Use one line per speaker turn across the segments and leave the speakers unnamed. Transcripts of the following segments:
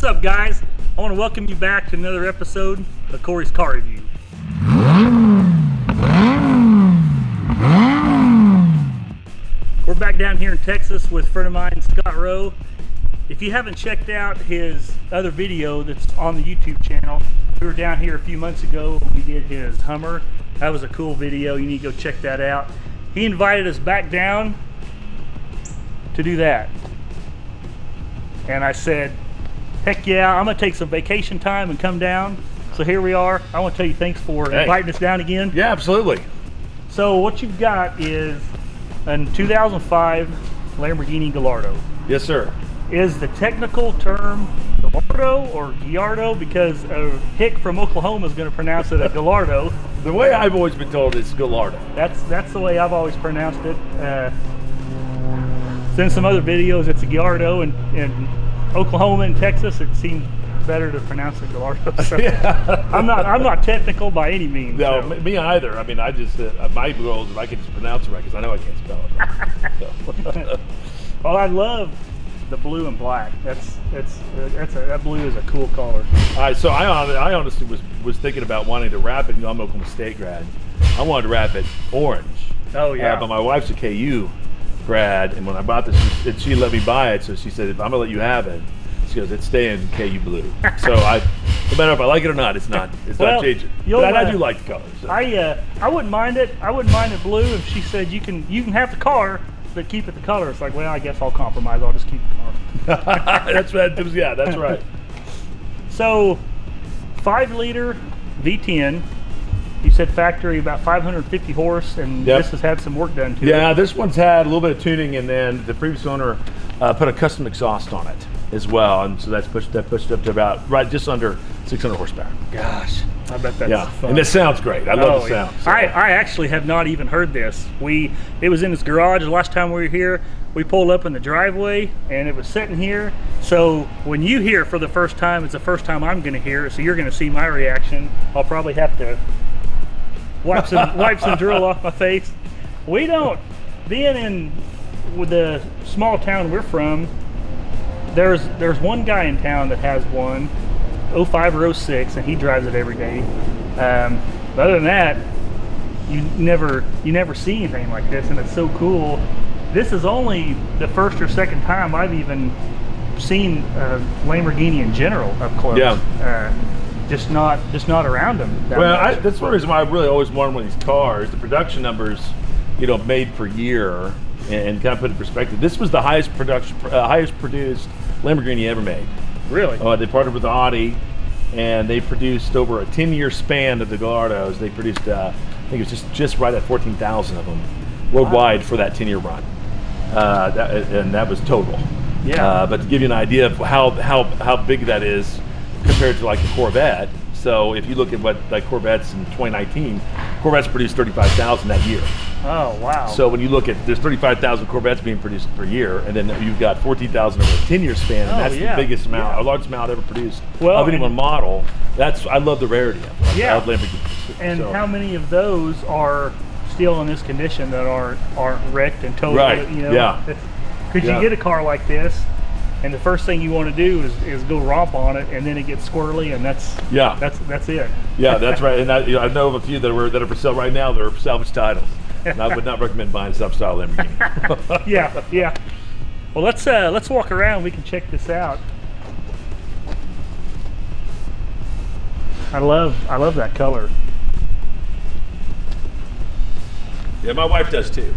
up, guys? I want to welcome you back to another episode of Corey's Car Review. We're back down here in Texas with a friend of mine, Scott Rowe. If you haven't checked out his other video that's on the YouTube channel, we were down here a few months ago and we did his Hummer. That was a cool video. You need to go check that out. He invited us back down to do that. And I said, heck yeah, I'm gonna take some vacation time and come down. So here we are. I want to tell you thanks for inviting us down again.
Yeah, absolutely.
So what you've got is a 2005 Lamborghini Gallardo.
Yes, sir.
Is the technical term Gallardo or Gallardo? Because a hick from Oklahoma is going to pronounce it a Gallardo.
The way I've always been told is Gallardo.
That's the way I've always pronounced it. Seen some other videos, it's a Gallardo, and in Oklahoma and Texas, it seems better to pronounce it Gallardo. So
Yeah.
I'm not technical by any means.
No,
so.
me either. I mean, I just my goal is if I can just pronounce it right, because I know I can't spell it. So.
Well, I love the blue and black. That blue is a cool color.
All right, so I honestly was thinking about wanting to wrap it. You know, I'm an Oklahoma State grad. I wanted to wrap it orange.
Oh yeah.
But my wife's a KU grad, and when I bought this, she let me buy it. So she said, "If I'm gonna let you have it," she goes, "It's staying KU blue." So no matter if I like it or not, it's not changing. But I do like the color. So.
I wouldn't mind it. I wouldn't mind it blue if she said you can have the car, but keep it the color. It's like, well, I guess I'll compromise. I'll just keep the car.
That's right. Yeah, that's right.
So, 5-liter V10. You said factory, about 550 horse, and
Yep.
this has had some work done to it.
Yeah, this one's had a little bit of tuning, and then the previous owner put a custom exhaust on it as well, and so that pushed up to about just under 600 horsepower.
Gosh, I bet that's fun.
And it sounds great. I love the sound. So.
I actually have not even heard this. It was in his garage the last time we were here. We pulled up in the driveway and it was sitting here. So when you hear it for the first time, it's the first time I'm going to hear it. So you're going to see my reaction. I'll probably have to wipe some drill off my face. We don't. Being with the small town we're from, there's one guy in town that has one, 05 or 06, and he drives it every day. But other than that, you never see anything like this, and it's so cool. This is only the first or second time I've even seen Lamborghini in general up close.
Yeah.
Just not around them.
That's one reason why I really always wanted one of these cars. The production numbers, made per year, and kind of put it in perspective. This was the highest produced Lamborghini ever made.
Really?
They partnered with Audi, and they produced over a 10-year span of the Gallardos. They produced, I think it was just right at 14,000 of them worldwide for that 10-year run. And that was total.
Yeah.
But to give you an idea of how big that is compared to like the Corvette. So if you look at what like Corvettes in 2019, Corvettes produced 35,000 that year.
Oh wow!
So when you look at, there's 35,000 Corvettes being produced per year, and then you've got 14,000 over a 10-year span, and that's the biggest amount, our largest amount ever produced of any one model. I love the rarity of it. I love Lamborghini.
And how many of those are still in this condition that aren't wrecked and totaled?
Right.
Yeah. Could you get a car like this, and the first thing you want to do is go romp on it, and then it gets squirrely, and that's it.
Yeah, that's right. And I know of a few that are for sale right now. They're salvage titles. And I would not recommend buying a substyle Lamborghini.
Yeah. Well, let's walk around. We can check this out. I love that color.
Yeah, my wife does too.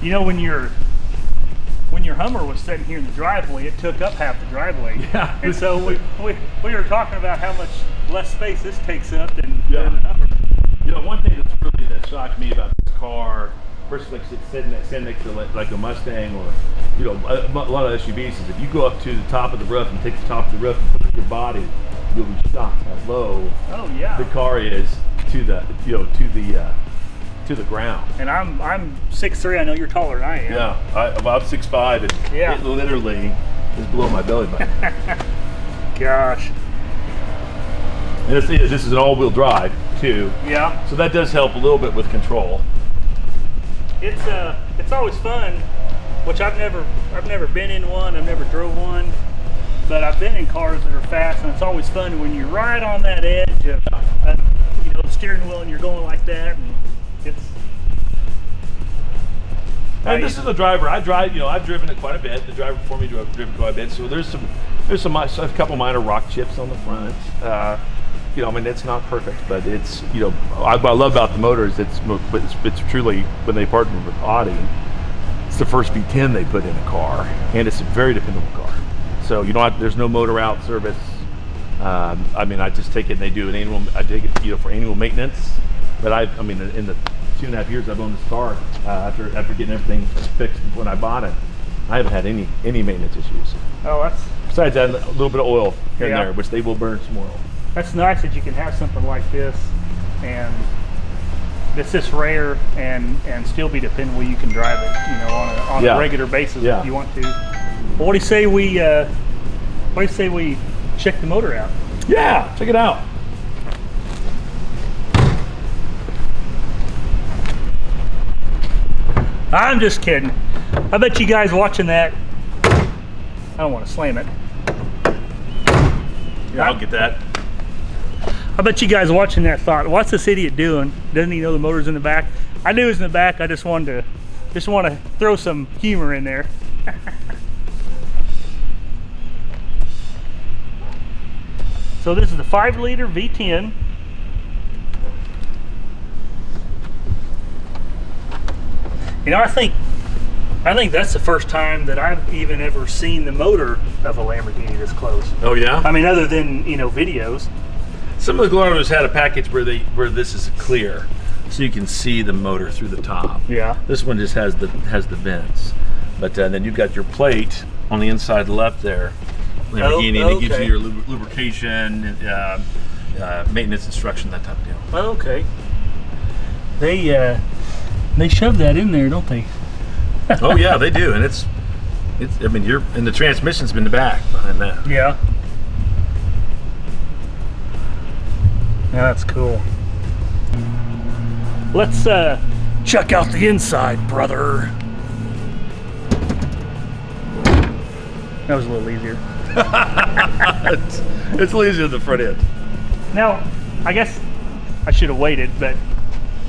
When your Hummer was sitting here in the driveway, it took up half the driveway.
Yeah.
And so we were talking about how much less space this takes up than the Hummer.
One thing that shocked me about this car, versus like sitting next to like a Mustang or a lot of SUVs, is if you go up to the top of the roof and take the top of the roof and put your body, you'll be shocked how low the car is to the ground.
And I'm 6'3". I know you're taller than I am.
Yeah, I'm 6'5", and it literally is below my belly button.
Gosh.
And this is an all-wheel drive too.
Yeah.
So that does help a little bit with control.
It's always fun which I've never been in one. I've never drove one, but I've been in cars that are fast, and it's always fun when you're right on that edge of you know, the steering wheel, and you're going like that, and it's.
And this is the driver. I drive. You know, I've driven it quite a bit. The driver before me drove quite a bit. So there's a couple minor rock chips on the front. You know, I mean, it's not perfect, but it's, you know, what I love about the motor is it's truly, when they partnered with Audi, it's the first V10 they put in a car, and it's a very dependable car. So you know, there's no motor out service. I mean, I just take it and they do an annual. I take it, you know, for annual maintenance. But I mean, in the 2.5 years I've owned this car, after getting everything fixed when I bought it, I haven't had any maintenance issues.
Oh, that's.
Besides that, a little bit of oil here
Yeah.
and there, which they will burn some oil.
That's nice that you can have something like this, and it's this rare and still be dependable. You can drive it, you know, on
Yeah.
a regular basis
Yeah.
if you want to. Well, what do you say we check the motor out?
Yeah, check it out.
I'm just kidding. I bet you guys watching that. I don't want to slam it.
Yeah, I'll get that.
I bet you guys watching that thought, what's this idiot doing? Doesn't he know the motor's in the back? I knew it was in the back. I just want to throw some humor in there. So this is the 5-liter V10. You know, I think that's the first time that I've even ever seen the motor of a Lamborghini this close.
Oh yeah.
I mean, other than, you know, videos.
Some of the Gallardos had a package where this is clear, so you can see the motor through the top.
Yeah.
This one just has the vents, but then you've got your plate on the inside left there, Lamborghini, and it gives you your lubrication, maintenance instruction, that type of deal.
Oh, okay. They shove that in there, don't they?
Oh yeah, they do, and it's. I mean, and the transmission's been the back behind that.
Yeah. Yeah, that's cool. Let's check out the inside, brother. That was a little easier.
It's easier than the front end.
Now, I guess I should have waited, but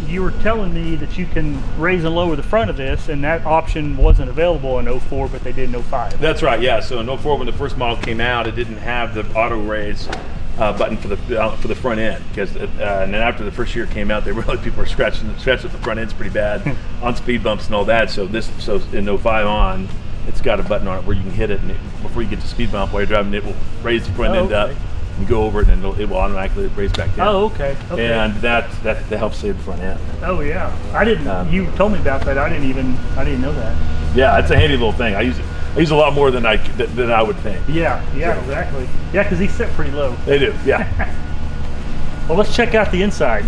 you were telling me that you can raise and lower the front of this, and that option wasn't available in 04, but they did in 05.
That's right, yeah. So in 04, when the first model came out, it didn't have the auto raise button for the front end, because and then after the first year came out, people were scratching at the front ends pretty bad on speed bumps and all that. So in 05 on, it's got a button on it where you can hit it, and before you get to speed bump while you're driving, it will raise the front end up. You go over it, and it will automatically raise back down.
Oh, okay.
And that helps save the front end.
Oh yeah, I didn't. You told me about that. I didn't know that.
Yeah, it's a handy little thing. I use a lot more than I would think.
Yeah, so. Exactly. Yeah, because these sit pretty low.
They do. Yeah.
Well, let's check out the inside.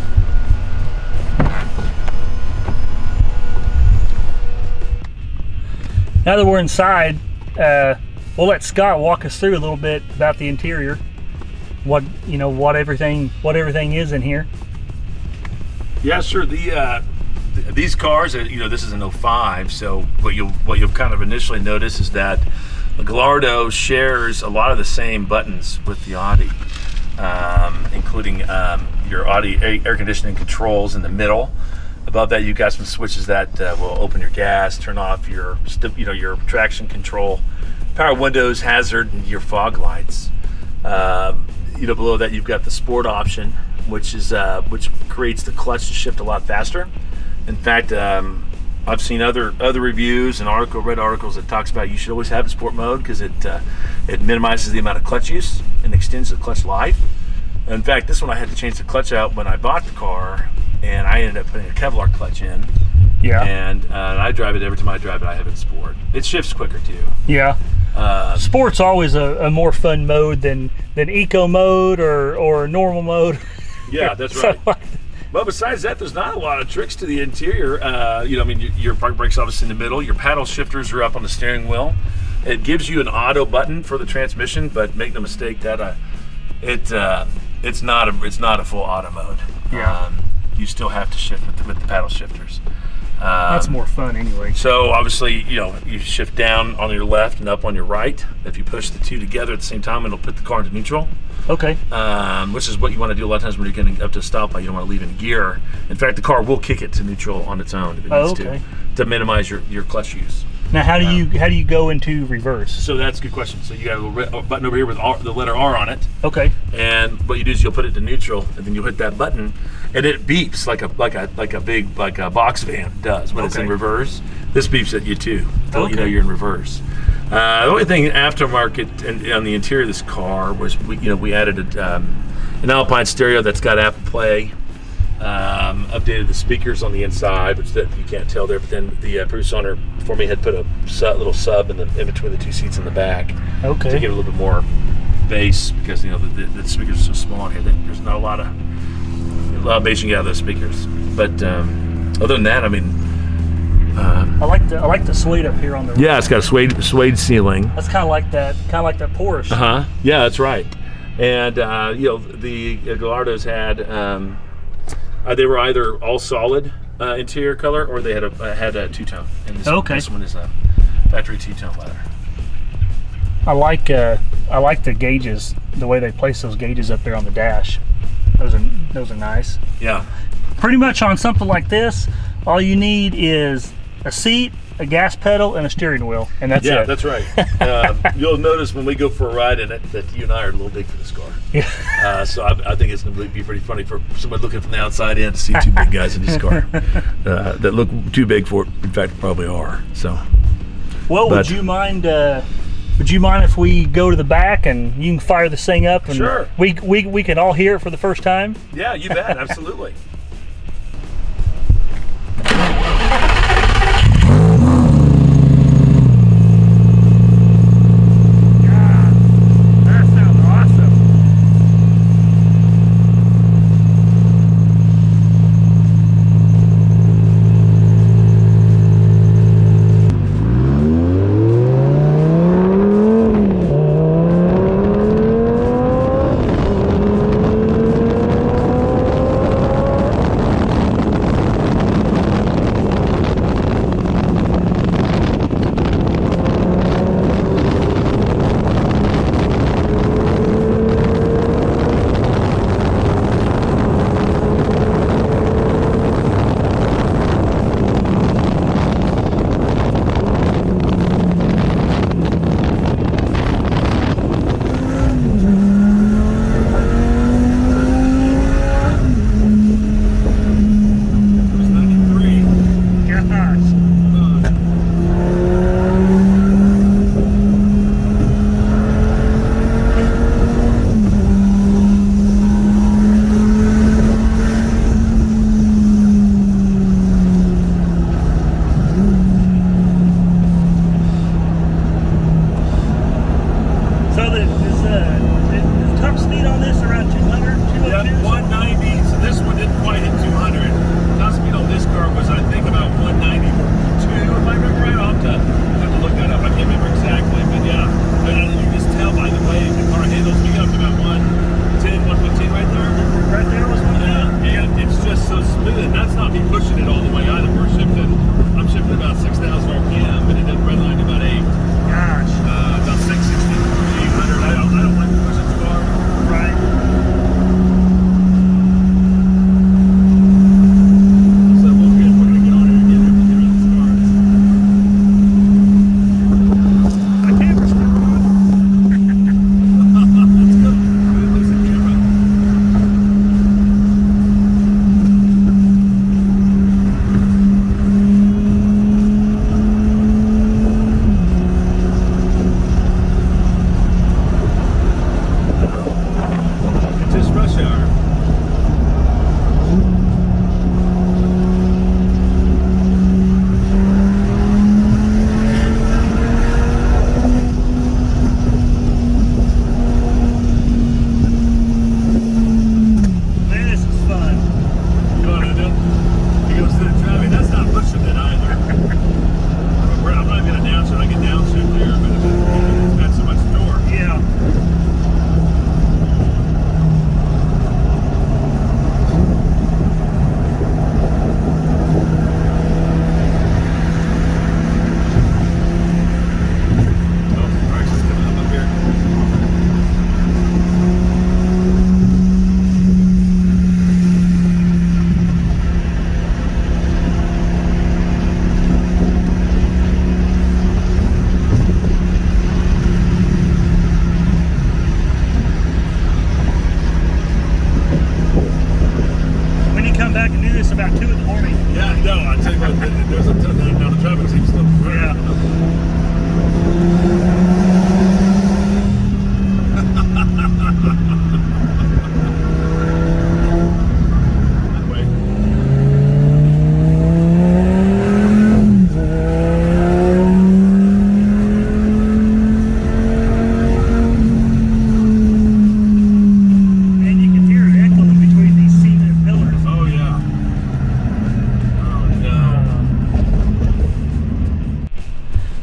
Now that we're inside, we'll let Scott walk us through a little bit about the interior. What everything is in here.
Yeah, sure. These cars, this is an 05, so what you'll kind of initially notice is that the Gallardo shares a lot of the same buttons with the Audi, including your Audi air conditioning controls in the middle. Above that, you've got some switches that will open your gas, turn off your traction control, power windows, hazard, and your fog lights. Below that, you've got the sport option, which creates the clutch to shift a lot faster. In fact, I've seen other reviews and read articles that talks about you should always have a sport mode because it minimizes the amount of clutch use and extends the clutch life. In fact, this one I had to change the clutch out when I bought the car, and I ended up putting a Kevlar clutch in.
Yeah.
And I drive it every time I drive it. I have it in sport. It shifts quicker too.
Yeah. Sport's always a more fun mode than eco mode or normal mode.
Yeah, that's right. But besides that, there's not a lot of tricks to the interior. Your park brake's obviously in the middle. Your paddle shifters are up on the steering wheel. It gives you an auto button for the transmission, but make no mistake that it's not a full auto mode.
Yeah.
You still have to shift with the paddle shifters.
That's more fun anyway.
So obviously, you shift down on your left and up on your right. If you push the two together at the same time, it'll put the car into neutral.
Okay.
Which is what you want to do a lot of times when you're getting up to a stoplight. You don't want to leave in gear. In fact, the car will kick it to neutral on its own if it needs to minimize your clutch use.
Now, how do you go into reverse?
So that's a good question. So you got a little button over here with the letter R on it.
Okay.
And what you do is you'll put it to neutral, and then you hit that button, and it beeps like a big box van does when it's in reverse. This beeps at you too, to let you know you're in reverse. The only thing aftermarket and on the interior of this car was we added an Alpine stereo that's got Apple Play. Updated the speakers on the inside, which that you can't tell there. But then the producer owner for me had put a little sub in between the two seats in the back to get a little bit more bass, because the speakers are so small in here that there's not a lot of bass you can get out of those speakers. But other than that, I mean,
I like the suede up here on the roof.
Yeah, it's got a suede ceiling.
That's kind of like that Porsche.
Yeah, that's right. And the Gallardos had. They were either all solid interior color, or they had a two-tone. And this one is a factory two-tone leather.
I like the gauges, the way they place those gauges up there on the dash. Those are nice.
Yeah.
Pretty much on something like this, all you need is a seat, a gas pedal, and a steering wheel, and that's it.
Yeah, that's right. You'll notice when we go for a ride in it that you and I are a little big for this car.
Yeah.
So I think it's going to be pretty funny for somebody looking from the outside in to see two big guys in this car that look too big for it. In fact, probably are. So.
Well, would you mind? Would you mind if we go to the back and you can fire this thing up? And
sure.
We can all hear it for the first time.
Yeah, you bet. Absolutely.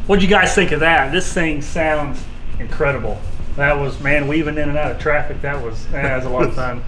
What'd you guys think of that? This thing sounds incredible. That was, man, weaving in and out of traffic. That was a lot of fun.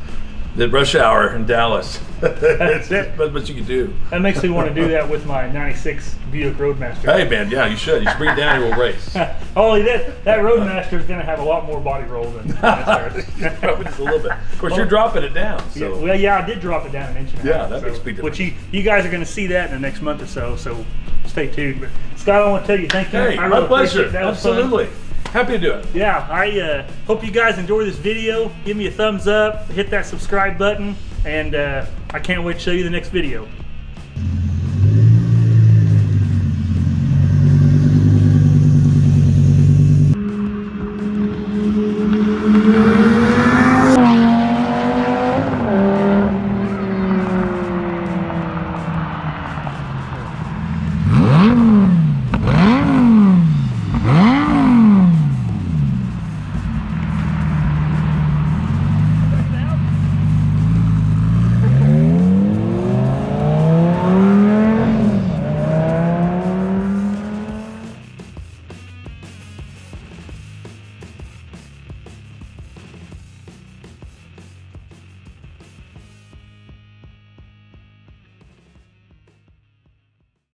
The rush hour in Dallas.
That's it.
That's what you can do.
That makes me want to do that with my 96 Buick Roadmaster.
Hey man, yeah, you should. You should bring it down and we'll race.
Only that Roadmaster is going to have a lot more body roll than
Probably just a little bit. Of course, you're dropping it down. So.
Well, yeah, I did drop it down an inch and a half.
Yeah, that makes a big difference.
Which you guys are going to see that in the next month or so. So stay tuned. But Scott, I want to tell you thank you.
Hey,
I
my
really
pleasure.
appreciate it. That was fun.
Absolutely. Happy to do it.
Yeah, I hope you guys enjoy this video. Give me a thumbs up, hit that subscribe button, and I can't wait to show you the next video.